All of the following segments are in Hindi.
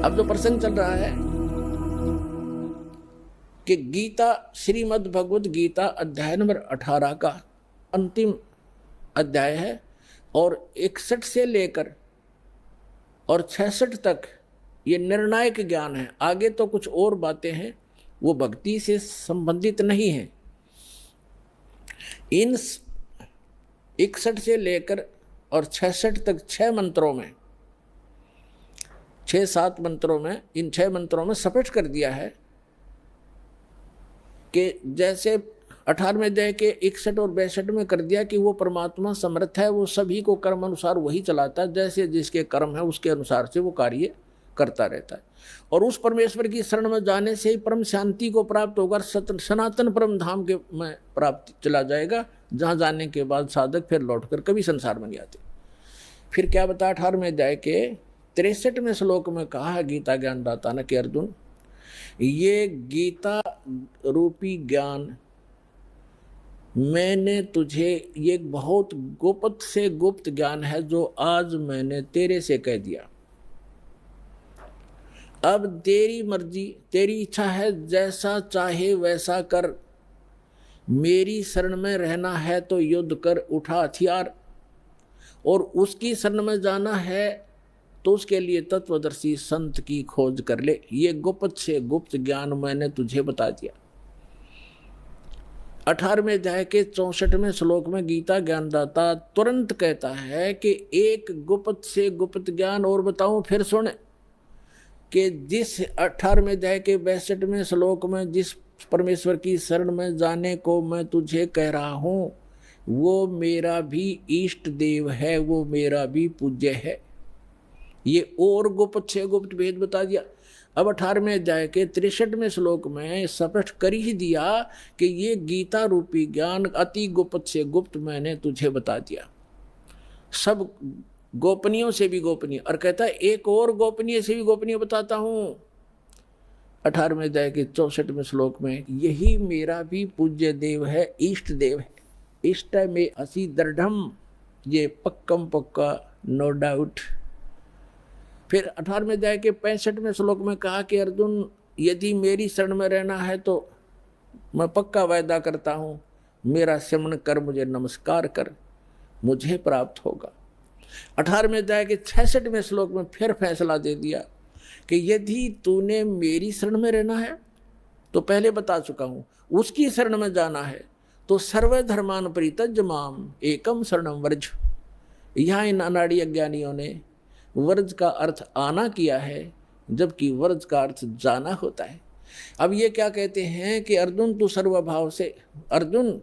अब जो प्रसंग चल रहा है कि गीता, श्रीमद् भगवद गीता अध्याय नंबर 18 का अंतिम अध्याय है और 61 से लेकर और 66 तक ये निर्णायक ज्ञान है। आगे तो कुछ और बातें हैं, वो भक्ति से संबंधित नहीं है। इन 61 से लेकर और 66 तक 6 मंत्रों में, 6-7 मंत्रों में, इन 6 मंत्रों में सपष्ट कर दिया है कि जैसे 18वें अध्याय के 61 और 62 में कर दिया कि वो परमात्मा समर्थ है, वो सभी को कर्म अनुसार वही चलाता है, जैसे जिसके कर्म है उसके अनुसार से वो कार्य करता रहता है। और उस परमेश्वर की शरण में जाने से ही परम शांति को प्राप्त होकर सनातन परम धाम के में प्राप्त चला जाएगा, जहाँ जाने के बाद साधक फिर लौटकर कभी संसार में नहीं आते। फिर क्या बता 18वें अध्याय के 63वें श्लोक में कहा गीता ज्ञान दाता ने कि अर्जुन, ये गीता रूपी ज्ञान मैंने तुझे, ये बहुत गुप्त से गुप्त ज्ञान है जो आज मैंने तेरे से कह दिया। अब तेरी मर्जी, तेरी इच्छा है, जैसा चाहे वैसा कर। मेरी शरण में रहना है तो युद्ध कर, उठा हथियार, और उसकी शरण में जाना है तो उसके लिए तत्वदर्शी संत की खोज कर ले। ये गुप्त से गुप्त ज्ञान मैंने तुझे बता दिया। 18वें अध्याय के 64वें श्लोक में गीता ज्ञानदाता तुरंत कहता है कि एक गुप्त से गुप्त ज्ञान और बताऊं, फिर सुन कि जिस 18वें अध्याय के 62वें श्लोक में जिस परमेश्वर की शरण में जाने को मैं तुझे कह रहा हूं, वो मेरा भी इष्ट देव है, वो मेरा भी पूज्य है। ये और गुप्त से गुप्त भेद बता दिया। अब 18वें अध्याय के 63वें श्लोक में स्पष्ट कर ही दिया कि ये गीता रूपी ज्ञान अति गुप्त से गुप्त मैंने तुझे बता दिया, सब गोपनीयों से भी गोपनीय। और कहता है एक और गोपनीय से भी गोपनीय बताता हूं। 18वें अध्याय के 64वें श्लोक में, यही मेरा भी पूज्य देव है, इष्ट देव है। इष्ट में असी दृढ़म, ये पक्कम पक्का, नो डाउट। फिर 18वें अध्याय के 65वें श्लोक में कहा कि अर्जुन, यदि मेरी शरण में रहना है तो मैं पक्का वायदा करता हूँ, मेरा सिमरन कर, मुझे नमस्कार कर, मुझे प्राप्त होगा। 18वें अध्याय के 66वें श्लोक में फिर फैसला दे दिया कि यदि तूने मेरी शरण में रहना है तो पहले बता चुका हूँ, उसकी शरण में जाना है तो सर्वधर्मान परित्यज्य माम एकम शरणम व्रज। यहाँ इन अनाड़ी अज्ञानियों ने वर्ज का अर्थ आना किया है, जबकि वर्ज का अर्थ जाना होता है। अब ये क्या कहते हैं कि अर्जुन तू सर्वभाव से, अर्जुन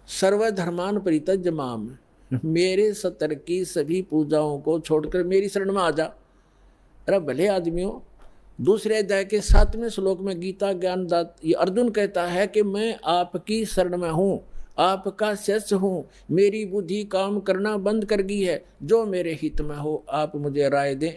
सर्वधर्मान परित्यज्य माम, मेरे सतर की सभी पूजाओं को छोड़कर मेरी शरण में आ जा। अरे भले आदमियों, दूसरे अध्याय के 7वें श्लोक में गीता ज्ञान ये अर्जुन कहता है कि मैं आपकी शरण में हूँ, आपका शिष्य हूँ, मेरी बुद्धि काम करना बंद कर गई है, जो मेरे हित में हो आप मुझे राय दें,